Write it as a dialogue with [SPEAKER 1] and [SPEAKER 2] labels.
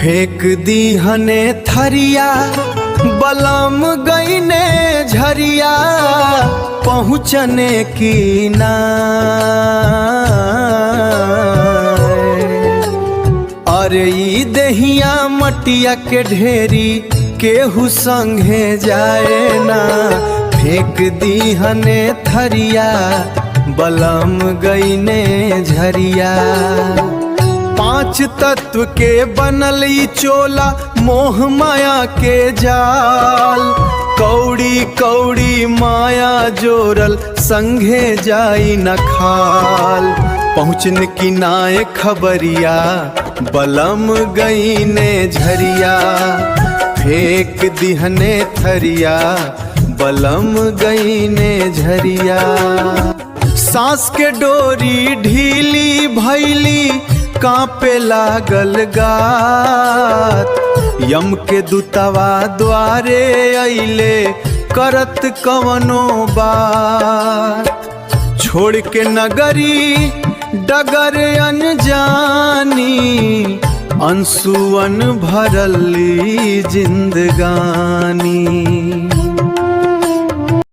[SPEAKER 1] फेंक दी हने थरिया बलम गईने झरिया पहुँचने की ना। अरे ई दहिया मटिया के ढेरी केहू संगे जाए ना। फेंक दी हने थरिया बलम गईने झरिया। पांच तत्व के बनल ई चोला मोह माया के जाल। कौड़ी कौड़ी माया जोरल संगे जाई न खाल। पहुँचन की नाय खबरिया बलम गईने झरिया। फेंक दिहने थरिया बलम गईने झरिया। सांस के डोरी ढीली भैली कांपे लागल गात। यम के दूतवा द्वारे अइले करत कवनो बात। छोड़ के नगरी डगर अनजानी अंसुअन भरली जिंदगानी।